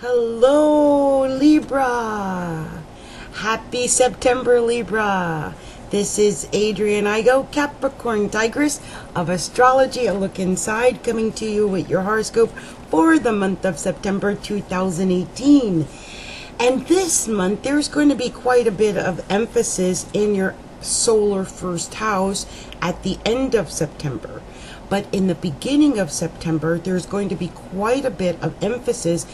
Hello, Libra. Happy September, Libra. This is Adrian Igo, Capricorntigress of Astrology, a look inside, coming to you with your horoscope for the month of September 2018. And this month, there's going to be quite a bit of emphasis in your solar first house at the end of September. But in the beginning of September, there's going to be quite a bit of emphasis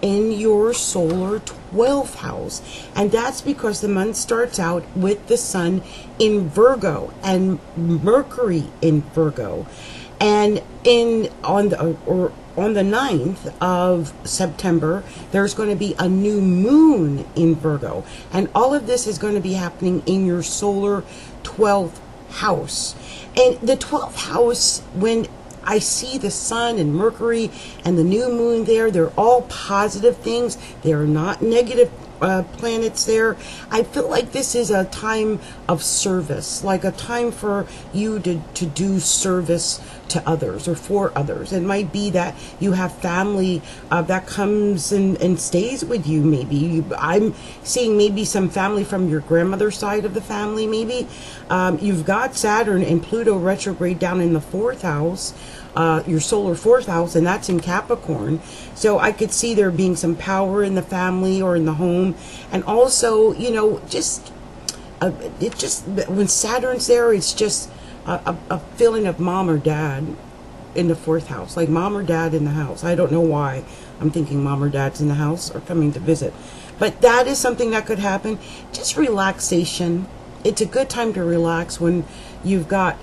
in your solar 12th house, and that's because the month starts out with the sun in Virgo and Mercury in Virgo, and on the 9th of September there's going to be a new moon in Virgo, and all of this is going to be happening in your solar 12th house. And the 12th house, when I see the sun and Mercury and the new moon there, they're all positive things. They are not negative planets there. I feel like this is a time of service, like a time for you to do service to others or for others. It might be that you have family that comes and stays with you. Maybe I'm seeing maybe some family from your grandmother's side of the family. Maybe you've got Saturn and Pluto retrograde down in the 4th house, your solar 4th house, and that's in Capricorn. So I could see there being some power in the family or in the home. And also, just when Saturn's there, it's just a feeling of mom or dad in the 4th house, like mom or dad in the house. I don't know why I'm thinking mom or dad's in the house or coming to visit, but that is something that could happen. Just relaxation. It's a good time to relax when you've got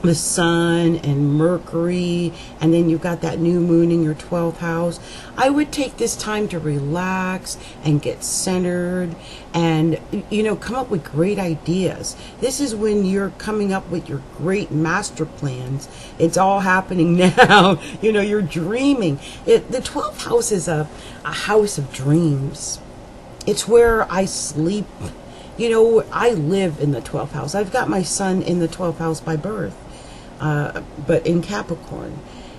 the sun and Mercury, and then you've got that new moon in your 12th house. I would take this time to relax and get centered and, come up with great ideas. This is when you're coming up with your great master plans. It's all happening now. You're dreaming. The 12th house is a house of dreams. It's where I sleep. I live in the 12th house. I've got my son in the 12th house by birth. But in Capricorn,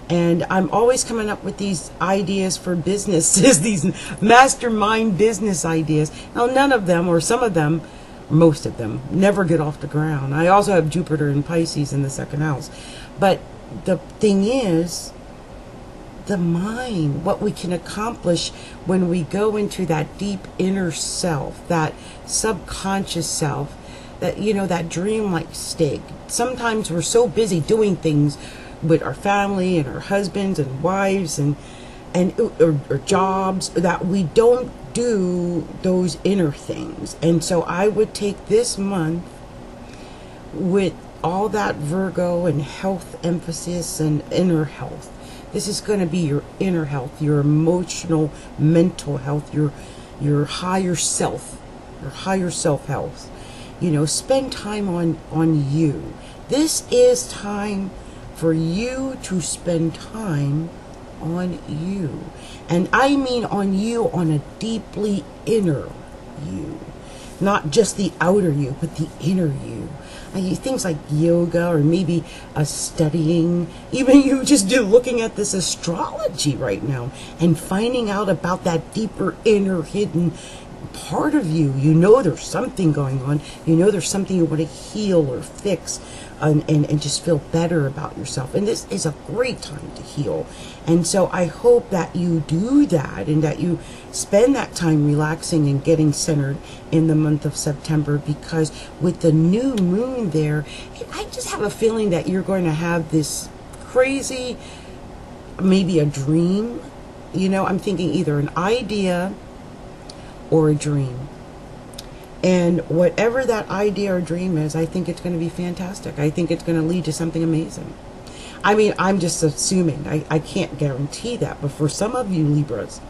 and I'm always coming up with these ideas for businesses, these mastermind business ideas. Now, none of them, or some of them, most of them, never get off the ground. I also have Jupiter and Pisces in the 2nd house. But the thing is, the mind, what we can accomplish when we go into that deep inner self, that subconscious self, that that dreamlike state. Sometimes we're so busy doing things with our family and our husbands and wives and or jobs that we don't do those inner things. And so I would take this month with all that Virgo and health emphasis and inner health. This is going to be your inner health, your emotional, mental health, your higher self, health. Spend time on you. This is time for you to spend time on you. And I mean on you on a deeply inner you. Not just the outer you, but the inner you. Things like yoga, or maybe studying, even you just looking at this astrology right now and finding out about that deeper inner hidden part of you. There's something going on. There's something you want to heal or fix and just feel better about yourself. And this is a great time to heal. And so I hope that you do that and that you spend that time relaxing and getting centered in the month of September, because with the new moon there, I just have a feeling that you're going to have this crazy, maybe a dream. I'm thinking either an idea or a dream. And whatever that idea or dream is, I think it's going to be fantastic. I think it's going to lead to something amazing. I'm just assuming. I can't guarantee that. But for some of you Libras,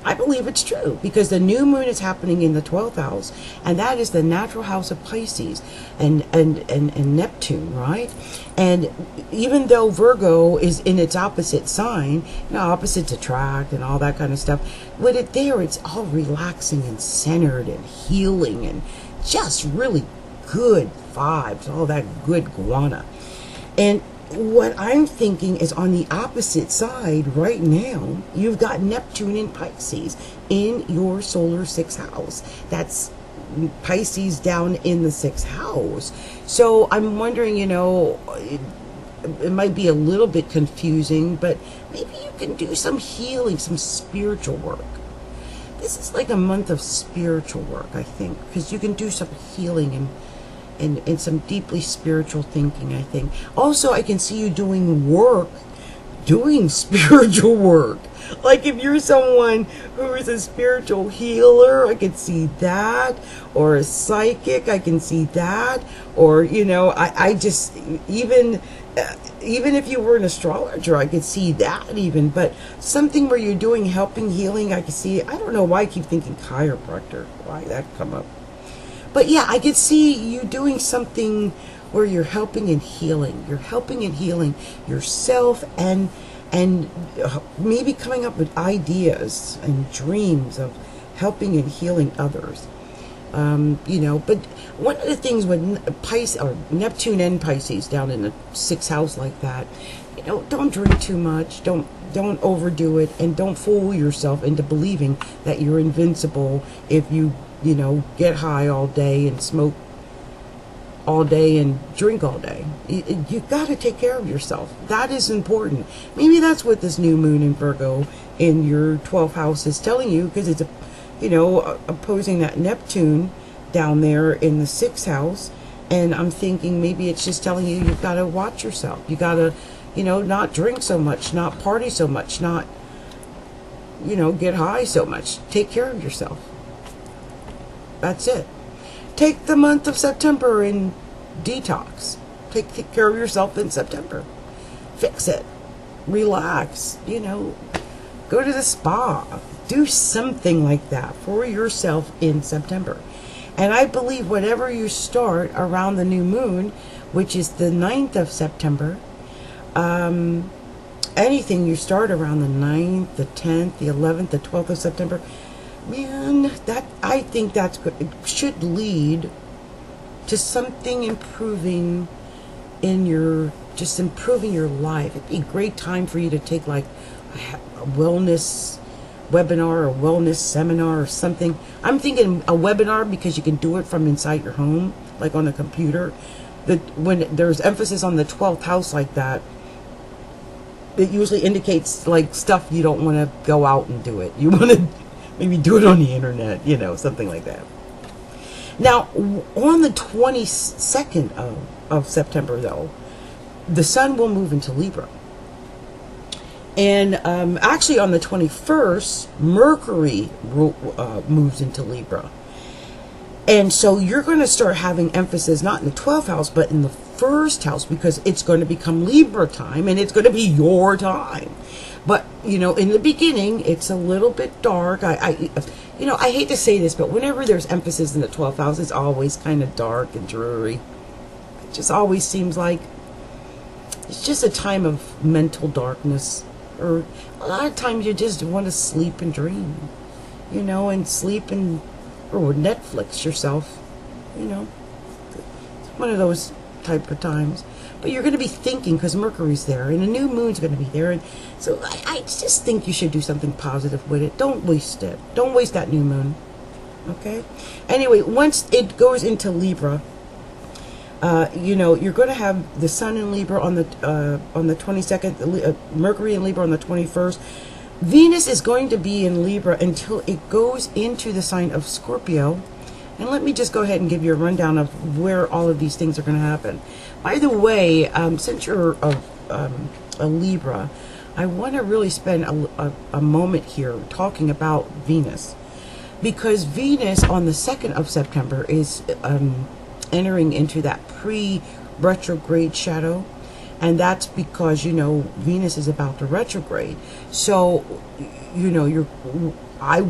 I believe it's true, because the new moon is happening in the 12th house, and that is the natural house of Pisces and Neptune, right? And even though Virgo is in its opposite sign, opposites attract and all that kind of stuff, with it there, it's all relaxing and centered and healing and just really good vibes, all that good guana. And what I'm thinking is on the opposite side right now, you've got Neptune in Pisces in your solar sixth house. That's Pisces down in the sixth house. So I'm wondering, it might be a little bit confusing, but maybe you can do some healing, some spiritual work. This is like a month of spiritual work, I think, because you can do some healing and some deeply spiritual thinking, I think. Also, I can see you doing spiritual work. Like if you're someone who is a spiritual healer, I can see that. Or a psychic, I can see that. Or, I just, even if you were an astrologer, I could see that even. But something where you're doing helping, healing, I can see. I don't know why I keep thinking chiropractor. Why that come up? But yeah, I could see you doing something where you're helping and healing. You're helping and healing yourself and maybe coming up with ideas and dreams of helping and healing others. But one of the things with Pisces or Neptune and Pisces down in the sixth house like that, don't drink too much, don't overdo it, and don't fool yourself into believing that you're invincible if you get high all day and smoke all day and drink all day. You got to take care of yourself. That is important. Maybe that's what this new moon in Virgo in your 12th house is telling you, because it's opposing that Neptune down there in the sixth house. And I'm thinking maybe it's just telling you you've got to watch yourself. You got to not drink so much, not party so much, not get high so much. Take care of yourself. That's it. Take the month of September and detox. Take care of yourself in September. Fix it. Relax. Go to the spa. Do something like that for yourself in September. And I believe whatever you start around the new moon, which is the 9th of September, anything you start around the 9th, the 10th, the 11th, the 12th of September, man, I think that's good. It should lead to something improving improving your life. It'd be a great time for you to take like a wellness webinar or wellness seminar or something. I'm thinking a webinar because you can do it from inside your home, like on a computer. That when there's emphasis on the 12th house like that, it usually indicates like stuff you don't want to go out and do it. You want to maybe do it on the internet, something like that. Now, on the 22nd of September, though, the sun will move into Libra. And actually on the 21st, Mercury moves into Libra. And so you're going to start having emphasis not in the 12th house, but in the first house, because it's going to become Libra time and it's going to be your time. But, in the beginning, it's a little bit dark. I hate to say this, but whenever there's emphasis in the 12th house, it's always kind of dark and dreary. It just always seems like it's just a time of mental darkness. Or a lot of times you just want to sleep and dream, and sleep or Netflix yourself, It's one of those type of times. But you're going to be thinking because Mercury's there and the new moon's going to be there. And so I just think you should do something positive with it. Don't waste it. Don't waste that new moon. Okay? Anyway, once it goes into Libra, you're going to have the sun in Libra on the 22nd, Mercury in Libra on the 21st. Venus is going to be in Libra until it goes into the sign of Scorpio. And let me just go ahead and give you a rundown of where all of these things are going to happen. By the way, since you're a Libra, I want to really spend a moment here talking about Venus. Because Venus on the 2nd of September is entering into that pre-retrograde shadow. And that's because, Venus is about to retrograde. So, I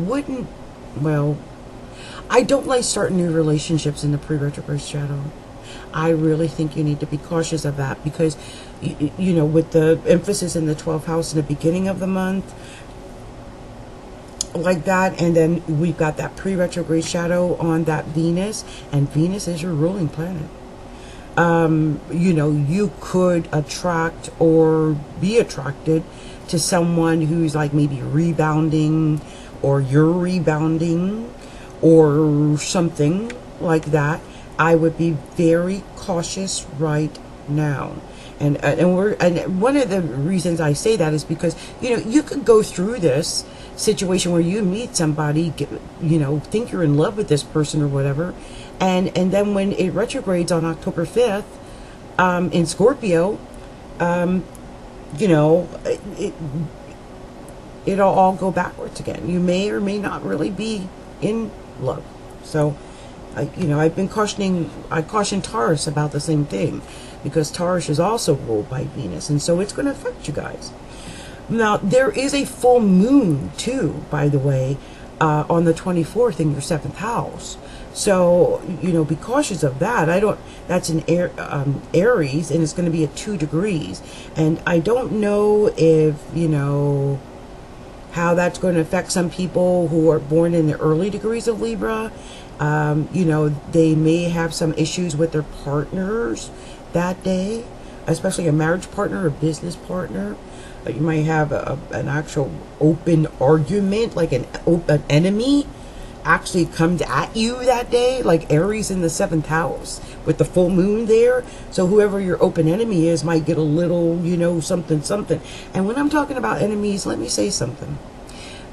don't like starting new relationships in the pre-retrograde shadow. I really think you need to be cautious of that because, with the emphasis in the 12th house in the beginning of the month, like that, and then we've got that pre-retrograde shadow on that Venus, and Venus is your ruling planet. you could attract or be attracted to someone who's like maybe rebounding, or you're rebounding, or something like that. I would be very cautious right now. And one of the reasons I say that is because you could go through this situation where you meet somebody, think you're in love with this person or whatever, and then when it retrogrades on October 5th in Scorpio, it'll all go backwards again. You may or may not really be in love. So I caution Taurus about the same thing, because Taurus is also ruled by Venus, and so it's going to affect you guys. Now, there is a full moon too, by the way, on the 24th in your 7th house. So, be cautious of that. That's in Aries, and it's going to be at 2 degrees. And I don't know if, how that's going to affect some people who are born in the early degrees of Libra. They may have some issues with their partners that day, especially a marriage partner or business partner. You might have an actual open argument, like an enemy actually comes at you that day, like Aries in the 7th house with the full moon there. So whoever your open enemy is might get a little, something. And when I'm talking about enemies, let me say something.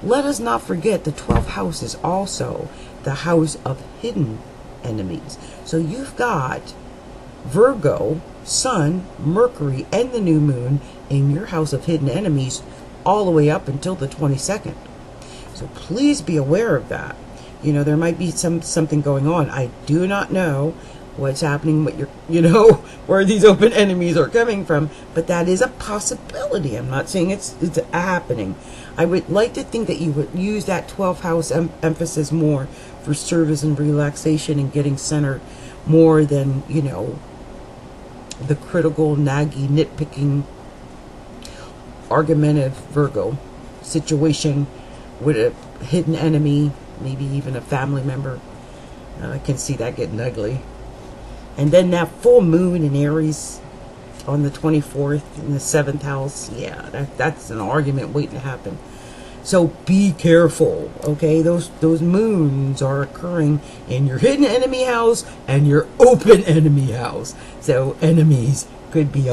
Let us not forget the 12th house is also the house of hidden enemies. So you've got Virgo, Sun, Mercury, and the new moon in your house of hidden enemies all the way up until the 22nd. So please be aware of that. There might be something going on. I do not know what's happening with your, where these open enemies are coming from, but that is a possibility. I'm not saying it's happening. I would like to think that you would use that 12th house emphasis more for service and relaxation and getting centered more than, the critical, naggy, nitpicking, argumentative Virgo situation with a hidden enemy, maybe even a family member. I can see that getting ugly. And then that full moon in Aries on the 24th in the 7th house, that's an argument waiting to happen. So be careful, okay? Those moons are occurring in your hidden enemy house and your open enemy house. So enemies could be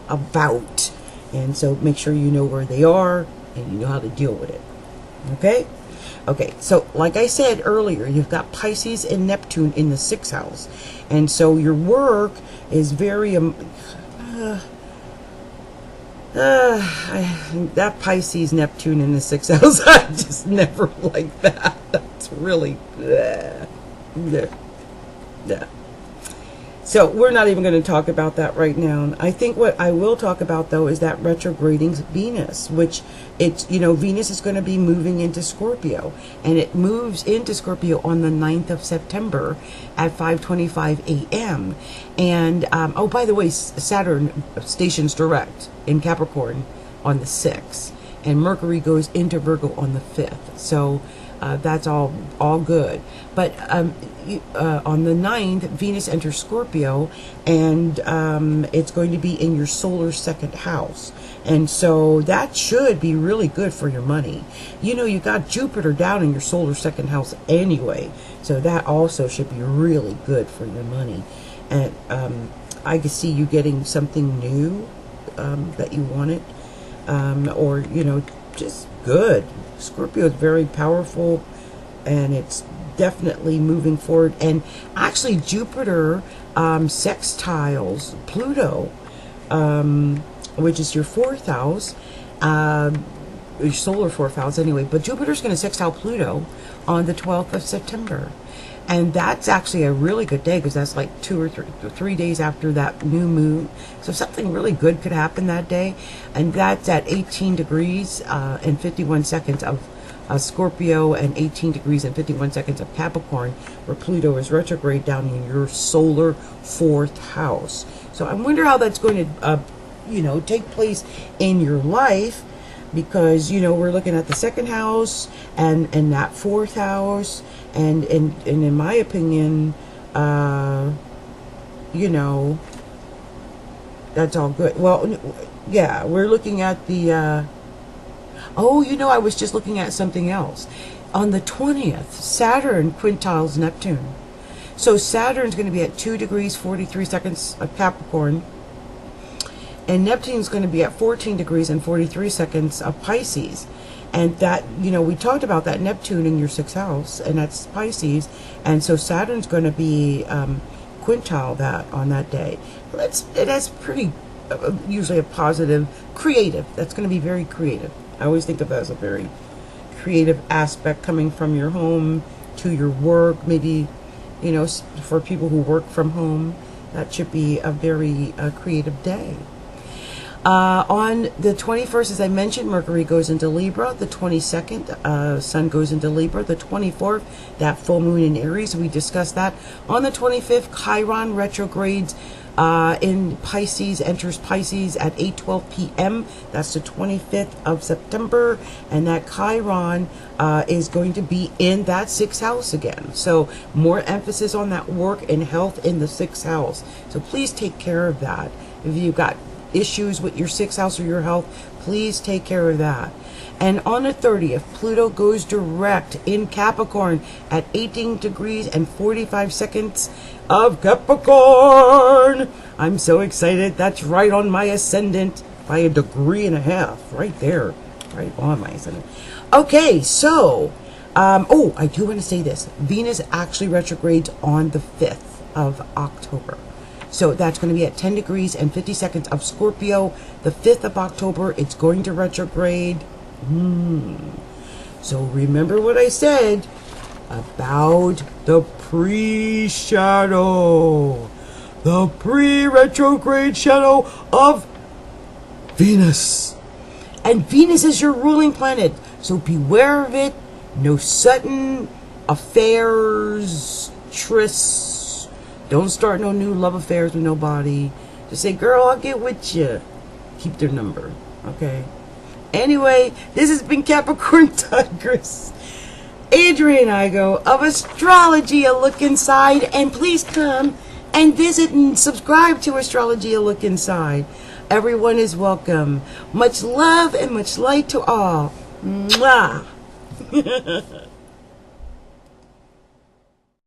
about. And so make sure you know where they are and you know how to deal with it. Okay? Okay, so like I said earlier, you've got Pisces and Neptune in the 6th house. And so your work is very... that Pisces Neptune in the 6th house, I just never like that. That's really... So we're not even going to talk about that right now. I think what I will talk about, though, is that retrograding Venus, which Venus is going to be moving into Scorpio, and it moves into Scorpio on the 9th of September at 5:25 a.m. And, by the way, Saturn stations direct in Capricorn on the 6th, and Mercury goes into Virgo on the 5th. So that's all good. But on the 9th, Venus enters Scorpio, and it's going to be in your solar 2nd house. And so that should be really good for your money. You got Jupiter down in your solar 2nd house anyway, so that also should be really good for your money. And I can see you getting something new that you wanted, or just good. Scorpio is very powerful, and it's definitely moving forward. And actually Jupiter sextiles Pluto, which is your 4th house, your solar 4th house anyway, but Jupiter's going to sextile Pluto on the 12th of September. And that's actually a really good day, because that's like 2 or 3 days after that new moon. So something really good could happen that day. And that's at 18 degrees and 51 seconds of Scorpio, and 18 degrees and 51 seconds of Capricorn, where Pluto is retrograde down in your solar 4th house. So I wonder how that's going to, take place in your life, because, we're looking at the 2nd house and that 4th house. And in my opinion, you know, that's all good. Well, yeah, we're looking at the, oh, you know, I was just looking at something else. On the 20th, Saturn quintiles Neptune. So Saturn's going to be at 2 degrees 43 seconds of Capricorn, and Neptune's going to be at 14 degrees and 43 seconds of Pisces. And that, you know, we talked about that Neptune in your 6th house, and that's Pisces. And so Saturn's going to be quintile that on that day. It has pretty, usually a positive, creative. That's going to be very creative. I always think of that as a very creative aspect coming from your home to your work. Maybe, you know, for people who work from home, that should be a very creative day. On the 21st, as I mentioned, Mercury goes into Libra. The 22nd, Sun goes into Libra. The 24th, that full moon in Aries, we discussed that. On the 25th, Chiron retrogrades in Pisces, enters Pisces at 8:12 p.m. That's the 25th of September. And that Chiron is going to be in that 6th house again. So more emphasis on that work and health in the 6th house. So please take care of that. If you've got issues with your 6th house or your health, please take care of that. And on the 30th, Pluto goes direct in Capricorn at 18 degrees and 45 seconds of Capricorn. I'm so excited. That's right on my ascendant by 1.5 degrees, right there, right on my ascendant. Okay, so oh, I do want to say this. Venus actually retrogrades on the 5th of October. So that's going to be at 10 degrees and 50 seconds of Scorpio. The 5th of October, it's going to retrograde. So remember what I said about the pre-shadow. The pre-retrograde shadow of Venus. And Venus is your ruling planet. So beware of it. No sudden affairs, trysts. Don't start no new love affairs with nobody. Just say, girl, I'll get with you. Keep their number, okay? Anyway, this has been Capricorntigress, Adrian Igo of Astrology, a look inside. And please come and visit and subscribe to Astrology, a look inside. Everyone is welcome. Much love and much light to all. Mwah.